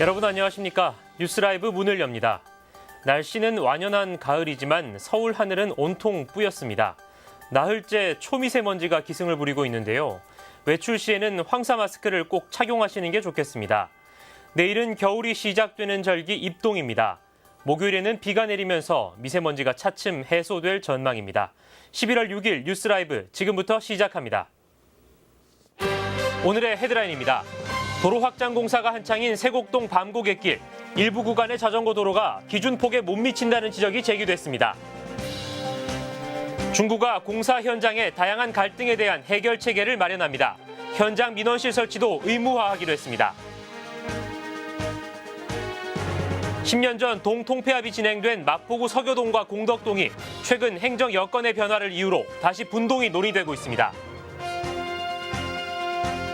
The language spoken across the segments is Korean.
여러분 안녕하십니까? 뉴스라이브 문을 엽니다. 날씨는 완연한 가을이지만 서울 하늘은 온통 뿌였습니다. 나흘째 초미세먼지가 기승을 부리고 있는데요. 외출 시에는 황사 마스크를 꼭 착용하시는 게 좋겠습니다. 내일은 겨울이 시작되는 절기 입동입니다. 목요일에는 비가 내리면서 미세먼지가 차츰 해소될 전망입니다. 11월 6일 뉴스라이브 지금부터 시작합니다. 오늘의 헤드라인입니다. 도로 확장 공사가 한창인 세곡동 밤고갯길. 일부 구간의 자전거 도로가 기준폭에 못 미친다는 지적이 제기됐습니다. 중구가 공사 현장에 다양한 갈등에 대한 해결 체계를 마련합니다. 현장 민원실 설치도 의무화하기로 했습니다. 10년 전 동통폐합이 진행된 마포구 서교동과 공덕동이 최근 행정 여건의 변화를 이유로 다시 분동이 논의되고 있습니다.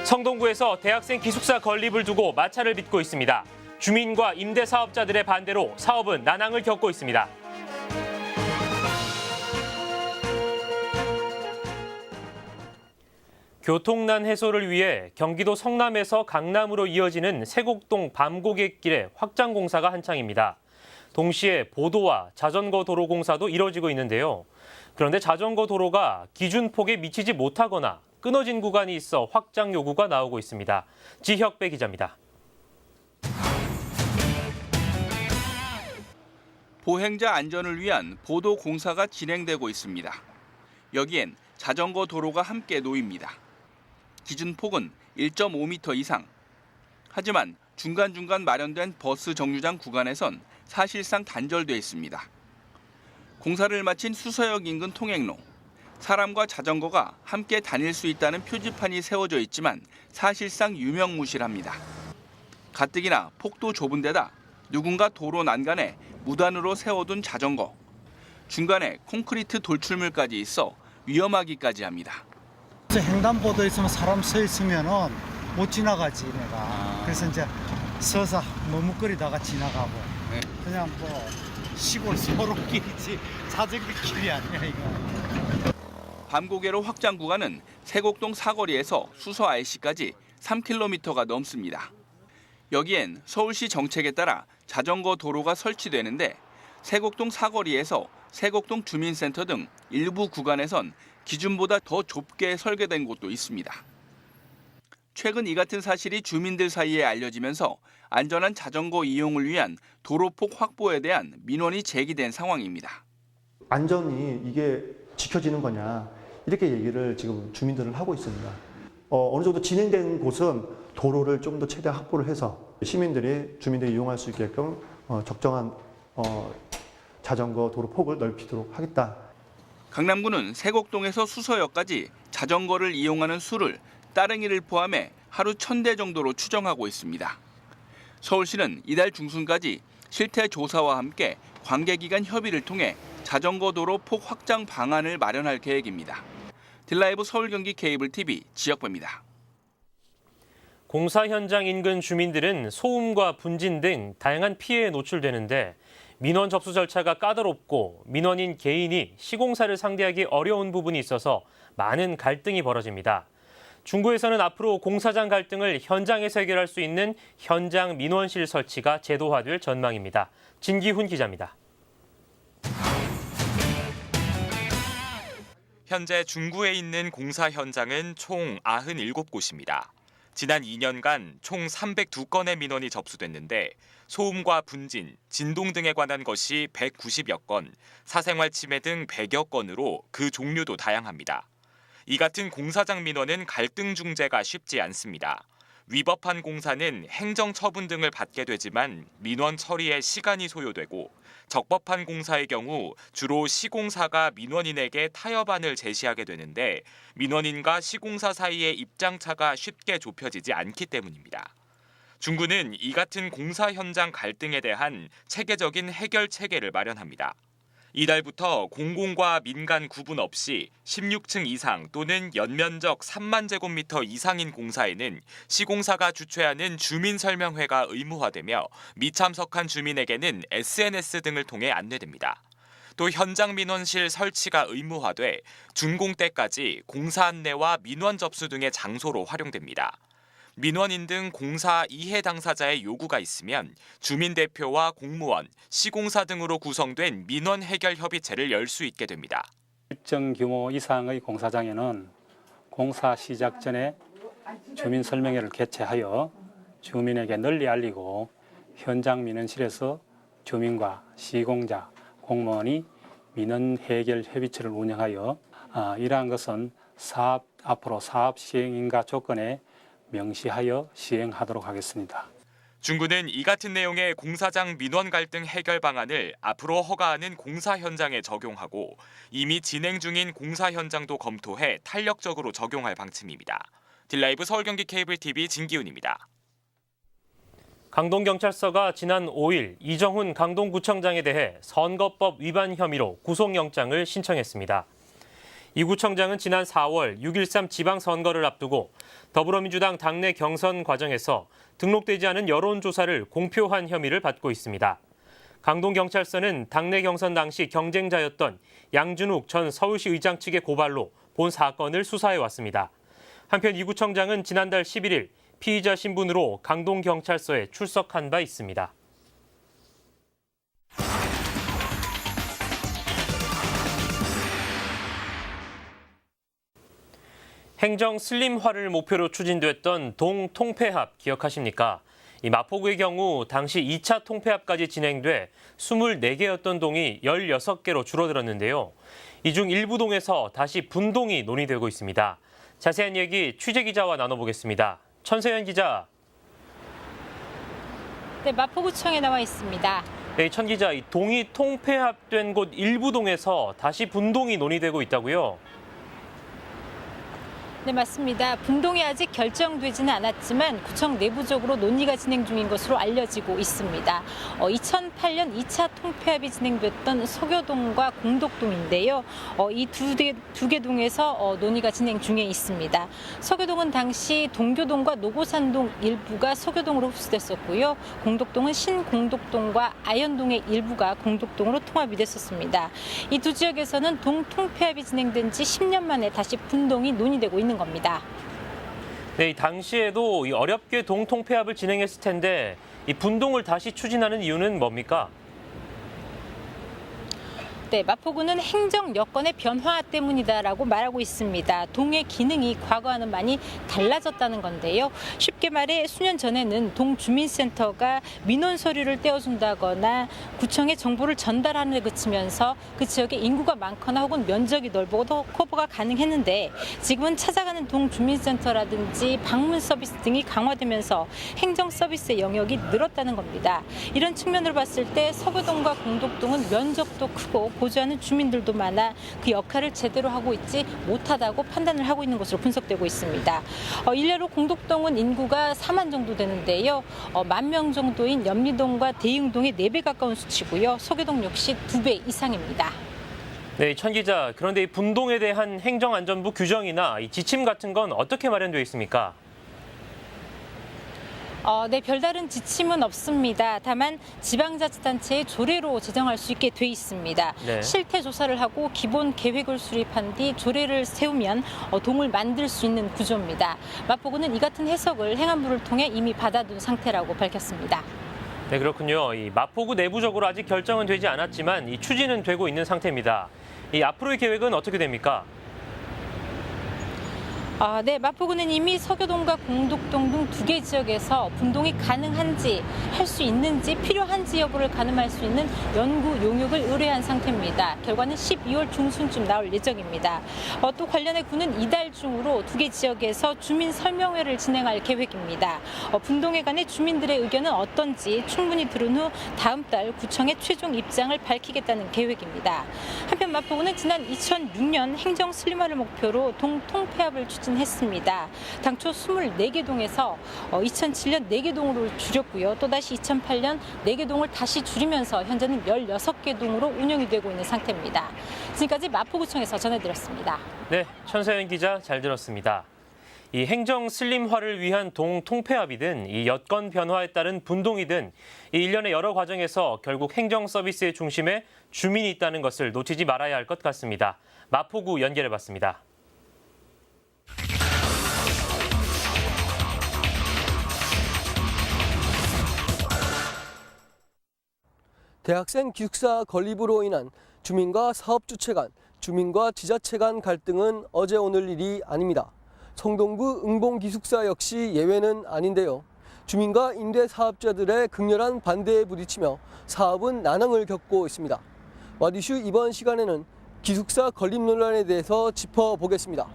성동구에서 대학생 기숙사 건립을 두고 마찰을 빚고 있습니다. 주민과 임대사업자들의 반대로 사업은 난항을 겪고 있습니다. 교통난 해소를 위해 경기도 성남에서 강남으로 이어지는 세곡동 밤고갯길의 확장 공사가 한창입니다. 동시에 보도와 자전거 도로 공사도 이뤄지고 있는데요. 그런데 자전거 도로가 기준폭에 미치지 못하거나 끊어진 구간이 있어 확장 요구가 나오고 있습니다. 지혁배 기자입니다. 보행자 안전을 위한 보도 공사가 진행되고 있습니다. 여기엔 자전거 도로가 함께 놓입니다. 기준폭은 1.5m 이상. 하지만 중간중간 마련된 버스 정류장 구간에선 사실상 단절돼 있습니다. 공사를 마친 수서역 인근 통행로. 사람과 자전거가 함께 다닐 수 있다는 표지판이 세워져 있지만 사실상 유명무실합니다. 가뜩이나 폭도 좁은 데다 누군가 도로 난간에 무단으로 세워둔 자전거. 중간에 콘크리트 돌출물까지 있어 위험하기까지 합니다. 횡단보도에 있으면 사람 서 있으면은 못 지나가지 내가. 그래서 이제 서서 머뭇거리다가 지나가고. 그냥 뭐 시골 서로길이지 자전거 길이 아니야 이거. 밤고개로 확장 구간은 세곡동 사거리에서 수서 IC까지 3km가 넘습니다. 여기엔 서울시 정책에 따라 자전거 도로가 설치되는데 세곡동 사거리에서 세곡동 주민센터 등 일부 구간에선 기준보다 더 좁게 설계된 곳도 있습니다. 최근 이 같은 사실이 주민들 사이에 알려지면서 안전한 자전거 이용을 위한 도로폭 확보에 대한 민원이 제기된 상황입니다. 안전이 이게 지켜지는 거냐 이렇게 얘기를 지금 주민들은 하고 있습니다. 어느 정도 진행된 곳은 도로를 좀 더 최대한 확보를 해서 주민들이 이용할 수 있게끔 적정한 자전거 도로 폭을 넓히도록 하겠다. 강남구는 세곡동에서 수서역까지 자전거를 이용하는 수를 따릉이를 포함해 하루 1,000대 정도로 추정하고 있습니다. 서울시는 이달 중순까지 실태 조사와 함께 관계기관 협의를 통해 자전거 도로 폭 확장 방안을 마련할 계획입니다. 딜라이브 서울 경기 케이블 TV 지역배입니다. 공사 현장 인근 주민들은 소음과 분진 등 다양한 피해에 노출되는데 민원 접수 절차가 까다롭고 민원인 개인이 시공사를 상대하기 어려운 부분이 있어서 많은 갈등이 벌어집니다. 중구에서는 앞으로 공사장 갈등을 현장에서 해결할 수 있는 현장 민원실 설치가 제도화될 전망입니다. 진기훈 기자입니다. 현재 중구에 있는 공사 현장은 총 97곳입니다. 지난 2년간 총 302건의 민원이 접수됐는데 소음과 분진, 진동 등에 관한 것이 190여 건, 사생활 침해 등 100여 건으로 그 종류도 다양합니다. 이 같은 공사장 민원은 갈등 중재가 쉽지 않습니다. 위법한 공사는 행정 처분 등을 받게 되지만 민원 처리에 시간이 소요되고 적법한 공사의 경우 주로 시공사가 민원인에게 타협안을 제시하게 되는데 민원인과 시공사 사이의 입장차가 쉽게 좁혀지지 않기 때문입니다. 중구는 이 같은 공사 현장 갈등에 대한 체계적인 해결 체계를 마련합니다. 이달부터 공공과 민간 구분 없이 16층 이상 또는 연면적 3만 제곱미터 이상인 공사에는 시공사가 주최하는 주민설명회가 의무화되며 미참석한 주민에게는 SNS 등을 통해 안내됩니다. 또 현장 민원실 설치가 의무화돼 준공 때까지 공사 안내와 민원 접수 등의 장소로 활용됩니다. 민원인 등 공사 이해 당사자의 요구가 있으면 주민대표와 공무원, 시공사 등으로 구성된 민원 해결 협의체를 열 수 있게 됩니다. 일정 규모 이상의 공사장에는 공사 시작 전에 주민 설명회를 개최하여 주민에게 널리 알리고 현장 민원실에서 주민과 시공자, 공무원이 민원 해결 협의체를 운영하여 이러한 것은 앞으로 사업 시행인가 조건에 명시하여 시행하도록 하겠습니다. 중구는 이 같은 내용의 공사장 민원 갈등 해결 방안을 앞으로 허가하는 공사 현장에 적용하고 이미 진행 중인 공사 현장도 검토해 탄력적으로 적용할 방침입니다. 딜라이브 서울경기 케이블 TV 진기훈입니다. 강동경찰서가 지난 5일 이정훈 강동구청장에 대해 선거법 위반 혐의로 구속영장을 신청했습니다. 이 구청장은 지난 4월 6.13 지방선거를 앞두고 더불어민주당 당내 경선 과정에서 등록되지 않은 여론조사를 공표한 혐의를 받고 있습니다. 강동경찰서는 당내 경선 당시 경쟁자였던 양준욱 전 서울시 의장 측의 고발로 본 사건을 수사해왔습니다. 한편 이 구청장은 지난달 11일 피의자 신분으로 강동경찰서에 출석한 바 있습니다. 행정 슬림화를 목표로 추진됐던 동통폐합 기억하십니까? 이 마포구의 경우 당시 2차 통폐합까지 진행돼 24개였던 동이 16개로 줄어들었는데요. 이 중 일부 동에서 다시 분동이 논의되고 있습니다. 자세한 얘기 취재기자와 나눠보겠습니다. 천세연 기자. 네, 마포구청에 나와 있습니다. 네, 천 기자, 이 동이 통폐합된 곳 일부 동에서 다시 분동이 논의되고 있다고요? 네, 맞습니다. 분동이 아직 결정되지는 않았지만 구청 내부적으로 논의가 진행 중인 것으로 알려지고 있습니다. 2008년 2차 통폐합이 진행됐던 서교동과 공덕동인데요. 이 두 개 동에서 논의가 진행 중에 있습니다. 서교동은 당시 동교동과 노고산동 일부가 서교동으로 흡수됐었고요. 공덕동은 신공덕동과 아현동의 일부가 공덕동으로 통합이 됐었습니다. 이 두 지역에서는 동 통폐합이 진행된 지 10년 만에 다시 분동이 논의되고 있는 겁니다. 네, 당시에도 어렵게 동통폐합을 진행했을 텐데 이 분동을 다시 추진하는 이유는 뭡니까? 네, 마포구는 행정 여건의 변화 때문이다라고 말하고 있습니다. 동의 기능이 과거와는 많이 달라졌다는 건데요. 쉽게 말해 수년 전에는 동 주민센터가 민원 서류를 떼어준다거나 구청에 정보를 전달하는 데 그치면서 그 지역에 인구가 많거나 혹은 면적이 넓어도 커버가 가능했는데 지금은 찾아가는 동 주민센터라든지 방문 서비스 등이 강화되면서 행정 서비스의 영역이 늘었다는 겁니다. 이런 측면으로 봤을 때 서교동과 공덕동은 면적도 크고 거주하는 주민들도 많아 그 역할을 제대로 하고 있지 못하다고 판단을 하고 있는 것으로 분석되고 있습니다. 일례로 공덕동은 인구가 4만 정도 되는데요. 10,000명 정도인 연미동과 대흥동의 4배 가까운 수치고요. 서교동 역시 2배 이상입니다. 네, 천 기자. 그런데 이 분동에 대한 행정안전부 규정이나 이 지침 같은 건 어떻게 마련되어 있습니까? 네, 별다른 지침은 없습니다. 다만 지방자치단체의 조례로 제정할 수 있게 돼 있습니다. 네. 실태 조사를 하고 기본 계획을 수립한 뒤 조례를 세우면 동을 만들 수 있는 구조입니다. 마포구는 이 같은 해석을 행안부를 통해 이미 받아둔 상태라고 밝혔습니다. 네, 그렇군요. 이 마포구 내부적으로 아직 결정은 되지 않았지만 이 추진은 되고 있는 상태입니다. 이 앞으로의 계획은 어떻게 됩니까? 네, 마포구는 이미 서교동과 공덕동 등 2개 지역에서 분동이 가능한지 할 수 있는지 필요한지 여부를 가늠할 수 있는 연구 용역을 의뢰한 상태입니다. 결과는 12월 중순쯤 나올 예정입니다. 또 관련해 구는 이달 중으로 2개 지역에서 주민 설명회를 진행할 계획입니다. 분동에 관해 주민들의 의견은 어떤지 충분히 들은 후 다음 달 구청의 최종 입장을 밝히겠다는 계획입니다. 한편 마포구는 지난 2006년 행정 슬림화를 목표로 동 통폐합을 추진했습니다. 당초 24개 동에서 2007년 4개 동으로 줄였고요. 또다시 2008년 4개 동을 다시 줄이면서 현재는 16개 동으로 운영이 되고 있는 상태입니다. 지금까지 마포구청에서 전해드렸습니다. 네, 천세연 기자 잘 들었습니다. 이 행정 슬림화를 위한 동 통폐합이든 이 여건 변화에 따른 분동이든 이 일련의 여러 과정에서 결국 행정 서비스의 중심에 주민이 있다는 것을 놓치지 말아야 할 것 같습니다. 마포구 연결해봤습니다. 대학생 기숙사 건립으로 인한 주민과 사업주체 간, 주민과 지자체 간 갈등은 어제 오늘 일이 아닙니다. 성동구 응봉기숙사 역시 예외는 아닌데요. 주민과 임대 사업자들의 극렬한 반대에 부딪히며 사업은 난항을 겪고 있습니다. 와디슈 이번 시간에는 기숙사 건립 논란에 대해서 짚어보겠습니다.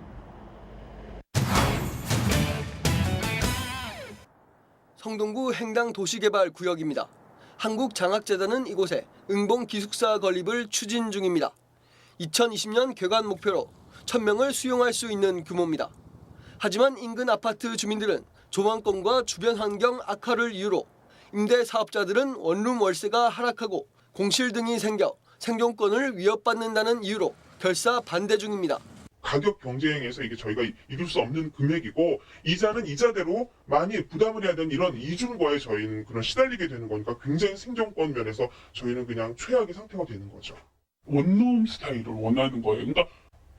성동구 행당도시개발구역입니다. 한국장학재단은 이곳에 응봉기숙사 건립을 추진 중입니다. 2020년 개관 목표로 1,000명을 수용할 수 있는 규모입니다. 하지만 인근 아파트 주민들은 조망권과 주변 환경 악화를 이유로, 임대 사업자들은 원룸 월세가 하락하고 공실 등이 생겨 생존권을 위협받는다는 이유로 결사 반대 중입니다. 가격 경쟁에서 이게 저희가 이룰 수 없는 금액이고, 이자는 이자대로 많이 부담을 해야 되는 이런 이중과에 저희는 그런 시달리게 되는 거니까 굉장히 생존권 면에서 저희는 그냥 최악의 상태가 되는 거죠. 원룸 스타일을 원하는 거예요. 그러니까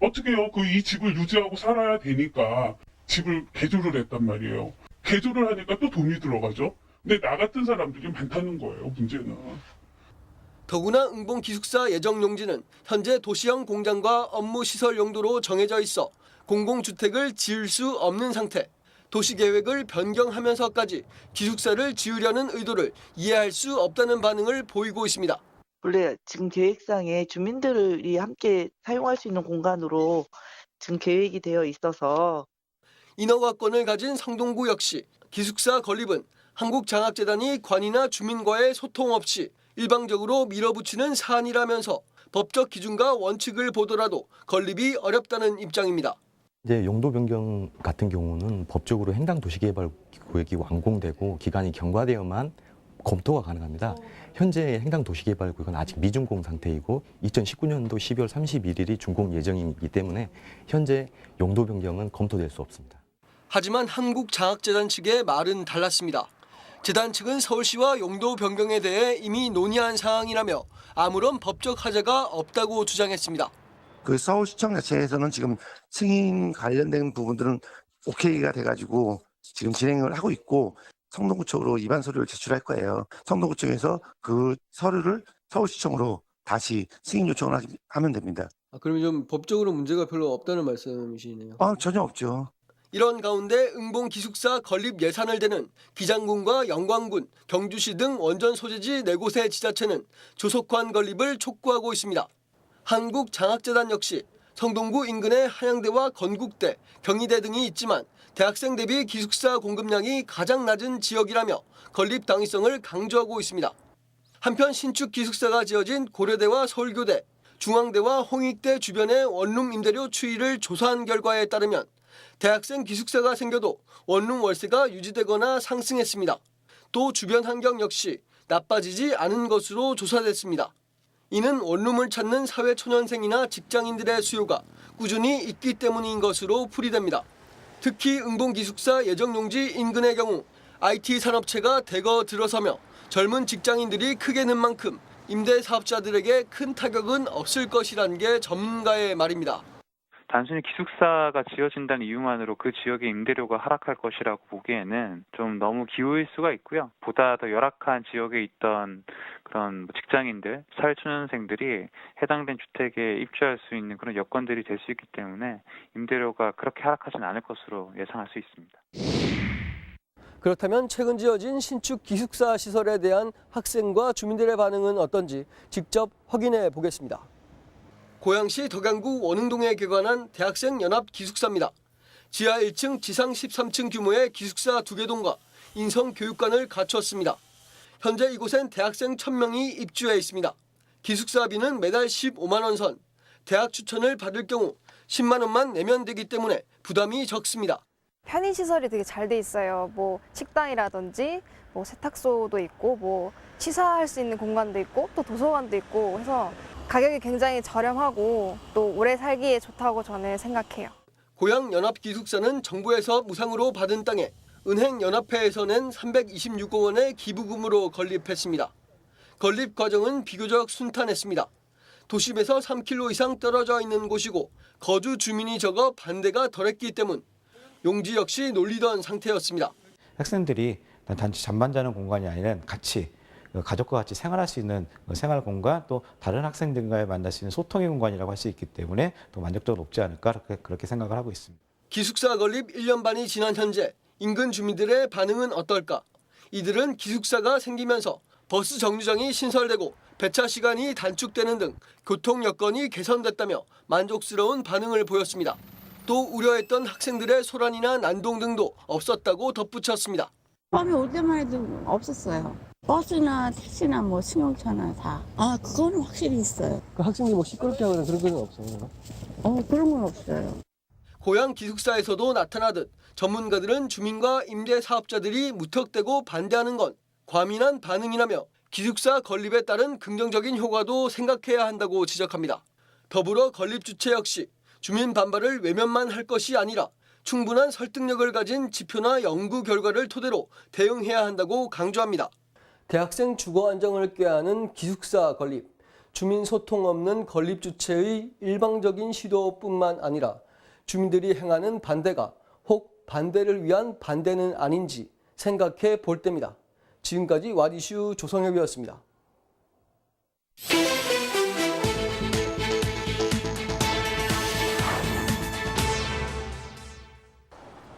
어떻게요? 이 집을 유지하고 살아야 되니까 집을 개조를 했단 말이에요. 개조를 하니까 또 돈이 들어가죠. 근데 나 같은 사람들이 많다는 거예요, 문제는. 더구나 응봉기숙사 예정 용지는 현재 도시형 공장과 업무 시설 용도로 정해져 있어 공공주택을 지을 수 없는 상태. 도시계획을 변경하면서까지 기숙사를 지으려는 의도를 이해할 수 없다는 반응을 보이고 있습니다. 원래 지금 계획상에 주민들이 함께 사용할 수 있는 공간으로 지금 계획이 되어 있어서, 인허가권을 가진 성동구 역시 기숙사 건립은 한국장학재단이 관이나 주민과의 소통 없이 일방적으로 밀어붙이는 사안이라면서 법적 기준과 원칙을 보더라도 건립이 어렵다는 입장입니다. 이제 용도 변경 같은 경우는 법적으로 행당도시개발구역이 완공되고 기간이 경과되어만 검토가 가능합니다. 현재 행당도시개발구역은 아직 미준공 상태이고 2019년도 12월 31일이 준공 예정이기 때문에 현재 용도 변경은 검토될 수 없습니다. 하지만 한국장학재단 측의 말은 달랐습니다. 재단 측은 서울시와 용도 변경에 대해 이미 논의한 사항이라며 아무런 법적 하자가 없다고 주장했습니다. 서울시청 자체에서는 지금 승인 관련된 부분들은 오케이가 돼가지고 지금 진행을 하고 있고, 성동구 쪽으로 입안 서류를 제출할 거예요. 성동구 쪽에서 그 서류를 서울시청으로 다시 승인 요청을 하면 됩니다. 그러면 좀 법적으로 문제가 별로 없다는 말씀이시네요. 전혀 없죠. 이런 가운데 응봉기숙사 건립 예산을 대는 기장군과 영광군, 경주시 등 원전 소재지 4곳의 지자체는 조속한 건립을 촉구하고 있습니다. 한국장학재단 역시 성동구 인근에 한양대와 건국대, 경희대 등이 있지만 대학생 대비 기숙사 공급량이 가장 낮은 지역이라며 건립 당위성을 강조하고 있습니다. 한편 신축 기숙사가 지어진 고려대와 서울교대, 중앙대와 홍익대 주변의 원룸 임대료 추이를 조사한 결과에 따르면 대학생 기숙사가 생겨도 원룸 월세가 유지되거나 상승했습니다. 또 주변 환경 역시 나빠지지 않은 것으로 조사됐습니다. 이는 원룸을 찾는 사회초년생이나 직장인들의 수요가 꾸준히 있기 때문인 것으로 풀이됩니다. 특히 응봉기숙사 예정용지 인근의 경우 IT 산업체가 대거 들어서며 젊은 직장인들이 크게 는 만큼 임대 사업자들에게 큰 타격은 없을 것이라는 게 전문가의 말입니다. 단순히 기숙사가 지어진다는 이유만으로 그 지역의 임대료가 하락할 것이라고 보기에는 좀 너무 기우일 수가 있고요. 보다 더 열악한 지역에 있던 그런 직장인들, 사회초년생들이 해당된 주택에 입주할 수 있는 그런 여건들이 될 수 있기 때문에 임대료가 그렇게 하락하지는 않을 것으로 예상할 수 있습니다. 그렇다면 최근 지어진 신축 기숙사 시설에 대한 학생과 주민들의 반응은 어떤지 직접 확인해 보겠습니다. 고양시 덕양구 원흥동에 개관한 대학생 연합 기숙사입니다. 지하 1층, 지상 13층 규모의 기숙사 2개 동과 인성교육관을 갖추었습니다. 현재 이곳엔 대학생 1,000명이 입주해 있습니다. 기숙사비는 매달 15만 원 선, 대학 추천을 받을 경우 10만 원만 내면 되기 때문에 부담이 적습니다. 편의시설이 되게 잘 돼 있어요. 식당이라든지 세탁소도 있고 취사할 수 있는 공간도 있고 또 도서관도 있고 해서 가격이 굉장히 저렴하고 또 오래 살기에 좋다고 저는 생각해요. 고양연합기숙사는 정부에서 무상으로 받은 땅에 은행연합회에서 낸 326억 원의 기부금으로 건립했습니다. 건립 과정은 비교적 순탄했습니다. 도심에서 3km 이상 떨어져 있는 곳이고 거주 주민이 적어 반대가 덜했기 때문 용지 역시 놀리던 상태였습니다. 학생들이 단지 잠만 자는 공간이 아니라 같이 가족과 같이 생활할 수 있는 생활 공간, 또 다른 학생들과의 만날 수 있는 소통의 공간이라고 할 수 있기 때문에 더 만족도가 높지 않을까 그렇게 생각을 하고 있습니다. 기숙사 건립 1년 반이 지난 현재 인근 주민들의 반응은 어떨까? 이들은 기숙사가 생기면서 버스 정류장이 신설되고 배차 시간이 단축되는 등 교통 여건이 개선됐다며 만족스러운 반응을 보였습니다. 또 우려했던 학생들의 소란이나 난동 등도 없었다고 덧붙였습니다. 처음에 올 때만 해도 없었어요. 버스나 택시나 뭐 승용차나 다. 그거는 확실히 있어요. 그 학생들이 뭐 시끄럽게 하거나 그런 건 없어요? 그런 건 없어요. 고향 기숙사에서도 나타나듯 전문가들은 주민과 임대 사업자들이 무턱대고 반대하는 건 과민한 반응이라며 기숙사 건립에 따른 긍정적인 효과도 생각해야 한다고 지적합니다. 더불어 건립 주체 역시 주민 반발을 외면만 할 것이 아니라 충분한 설득력을 가진 지표나 연구 결과를 토대로 대응해야 한다고 강조합니다. 대학생 주거 안정을 꾀하는 기숙사 건립, 주민 소통 없는 건립 주체의 일방적인 시도뿐만 아니라 주민들이 행하는 반대가 혹 반대를 위한 반대는 아닌지 생각해 볼 때입니다. 지금까지 와디슈 조성혁이었습니다.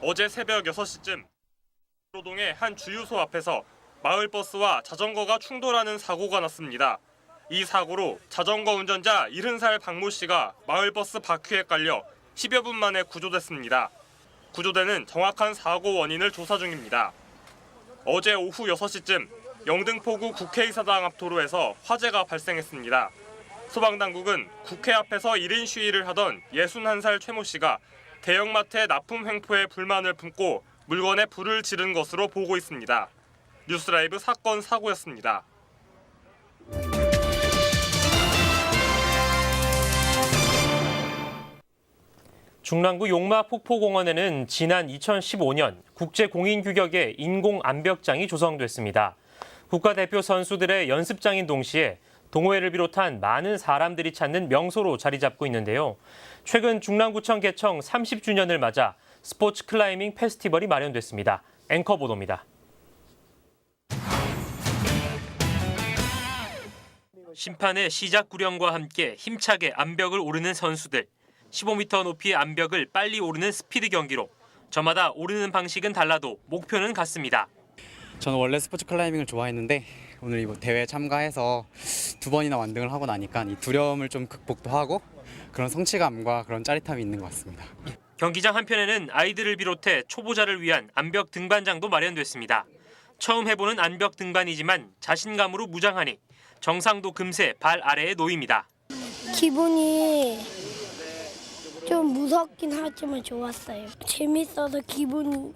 어제 새벽 6시쯤 도동의 한 주유소 앞에서 마을버스와 자전거가 충돌하는 사고가 났습니다. 이 사고로 자전거 운전자 70살 박모 씨가 마을버스 바퀴에 깔려 10여 분 만에 구조됐습니다. 구조대는 정확한 사고 원인을 조사 중입니다. 어제 오후 6시쯤 영등포구 국회의사당 앞 도로에서 화재가 발생했습니다. 소방당국은 국회 앞에서 1인 시위를 하던 61살 최모 씨가 대형마트의 납품 횡포에 불만을 품고 물건에 불을 지른 것으로 보고 있습니다. 뉴스라이브 사건 사고였습니다. 중랑구 용마 폭포공원에는 지난 2015년 국제공인규격의 인공암벽장이 조성됐습니다. 국가대표 선수들의 연습장인 동시에 동호회를 비롯한 많은 사람들이 찾는 명소로 자리 잡고 있는데요. 최근 중랑구청 개청 30주년을 맞아 스포츠 클라이밍 페스티벌이 마련됐습니다. 앵커 보도입니다. 심판의 시작 구령과 함께 힘차게 암벽을 오르는 선수들. 15m 높이의 암벽을 빨리 오르는 스피드 경기로 저마다 오르는 방식은 달라도 목표는 같습니다. 저는 원래 스포츠 클라이밍을 좋아했는데 오늘 이 대회에 참가해서 2번이나 완등을 하고 나니까 이 두려움을 좀 극복도 하고 그런 성취감과 그런 짜릿함이 있는 것 같습니다. 경기장 한편에는 아이들을 비롯해 초보자를 위한 암벽 등반장도 마련됐습니다. 처음 해보는 암벽 등반이지만 자신감으로 무장하니 정상도 금세 발 아래에 놓입니다. 기분이 좀 무섭긴 하지만 좋았어요. 재밌어서 기분이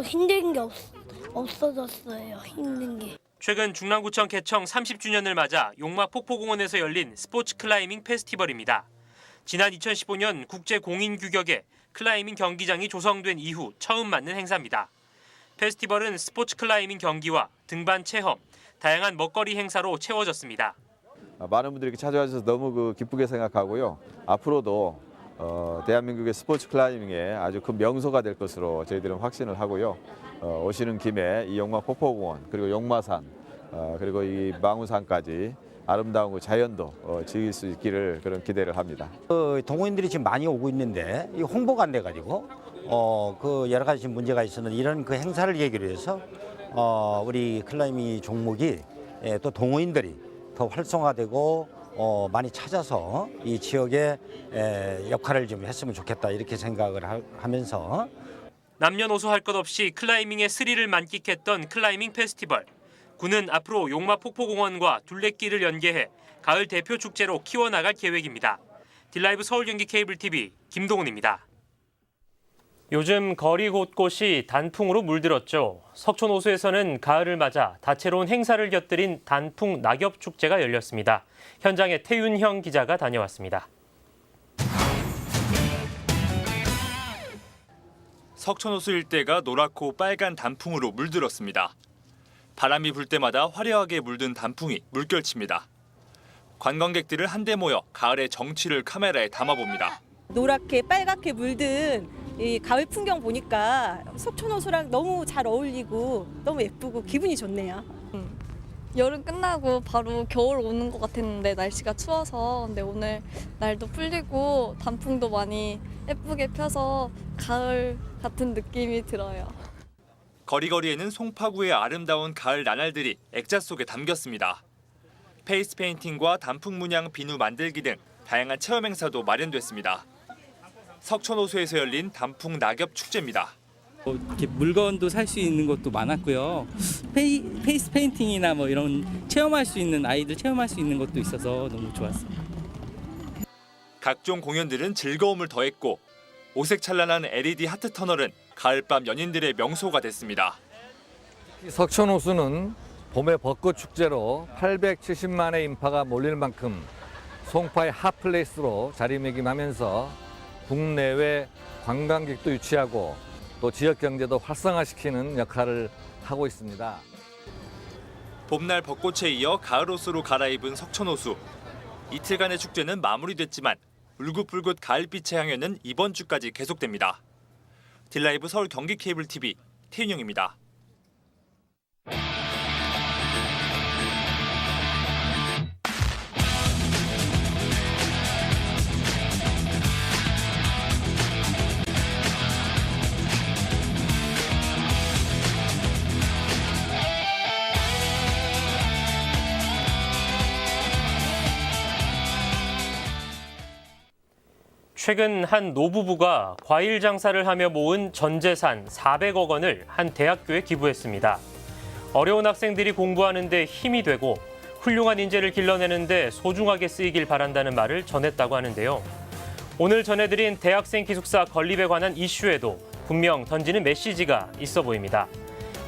힘든 게 없어졌어요. 힘든 게. 최근 중랑구청 개청 30주년을 맞아 용마 폭포공원에서 열린 스포츠 클라이밍 페스티벌입니다. 지난 2015년 국제공인규격의 클라이밍 경기장이 조성된 이후 처음 맞는 행사입니다. 페스티벌은 스포츠 클라이밍 경기와 등반 체험, 다양한 먹거리 행사로 채워졌습니다. 많은 분들이 이렇게 찾아와 주셔서 너무 기쁘게 생각하고요. 앞으로도 대한민국의 스포츠 클라이밍에 아주 큰 명소가 될 것으로 저희들은 확신을 하고요. 오시는 김에 이 용마 폭포공원 그리고 용마산 그리고 이 망우산까지 아름다운 자연도 즐길 수 있기를 그런 기대를 합니다. 동호인들이 지금 많이 오고 있는데 이 홍보가 안 돼가지고 그 여러 가지 문제가 있었는데 이런 그 행사를 계기로 해서 우리 클라이밍 종목이 또 동호인들이 더 활성화되고 많이 찾아서 이 지역의 역할을 좀 했으면 좋겠다 이렇게 생각을 하면서 남녀노소 할 것 없이 클라이밍의 스릴을 만끽했던 클라이밍 페스티벌. 군은 앞으로 용마 폭포공원과 둘레길을 연계해 가을 대표 축제로 키워나갈 계획입니다. 딜라이브 서울 경기 케이블 TV 김동훈입니다. 요즘 거리 곳곳이 단풍으로 물들었죠. 석촌 호수에서는 가을을 맞아 다채로운 행사를 곁들인 단풍 낙엽 축제가 열렸습니다. 현장에 태윤형 기자가 다녀왔습니다. 석촌호수 일대가 노랗고 빨간 단풍으로 물들었습니다. 바람이 불 때마다 화려하게 물든 단풍이 물결칩니다. 관광객들을 한데 모여 가을의 정취를 카메라에 담아봅니다. 노랗게 빨갛게 물든 이 가을 풍경 보니까 석촌호수랑 너무 잘 어울리고 너무 예쁘고 기분이 좋네요. 여름 끝나고 바로 겨울 오는 것 같았는데 날씨가 추워서 근데 오늘 날도 풀리고 단풍도 많이 예쁘게 펴서 가을 같은 느낌이 들어요. 거리거리에는 송파구의 아름다운 가을 나날들이 액자 속에 담겼습니다. 페이스 페인팅과 단풍 문양 비누 만들기 등 다양한 체험 행사도 마련됐습니다. 석촌호수에서 열린 단풍 낙엽 축제입니다. 이렇게 물건도 살 수 있는 것도 많았고요. 페이스 페인팅이나 뭐 이런 체험할 수 있는 아이들 체험할 수 있는 것도 있어서 너무 좋았습니다. 각종 공연들은 즐거움을 더했고 오색찬란한 LED 하트 터널은 가을밤 연인들의 명소가 됐습니다. 석촌호수는 봄의 벚꽃 축제로 870만의 인파가 몰릴 만큼 송파의 핫플레이스로 자리매김하면서 국내외 관광객도 유치하고 또 지역 경제도 활성화시키는 역할을 하고 있습니다. 봄날 벚꽃에 이어 가을 옷으로 갈아입은 석촌호수. 이틀간의 축제는 마무리됐지만 울긋불긋 가을빛의 향연은 이번 주까지 계속됩니다. 딜라이브 서울 경기 케이블 TV 태인영입니다. 최근 한 노부부가 과일 장사를 하며 모은 전 재산 400억 원을 한 대학교에 기부했습니다. 어려운 학생들이 공부하는 데 힘이 되고 훌륭한 인재를 길러내는 데 소중하게 쓰이길 바란다는 말을 전했다고 하는데요. 오늘 전해드린 대학생 기숙사 건립에 관한 이슈에도 분명 던지는 메시지가 있어 보입니다.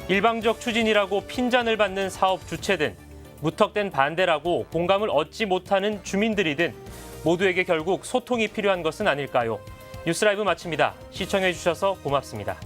일방적 추진이라고 핀잔을 받는 사업 주체든 무턱댄 반대라고 공감을 얻지 못하는 주민들이든 모두에게 결국 소통이 필요한 것은 아닐까요? 뉴스라이브 마칩니다. 시청해 주셔서 고맙습니다.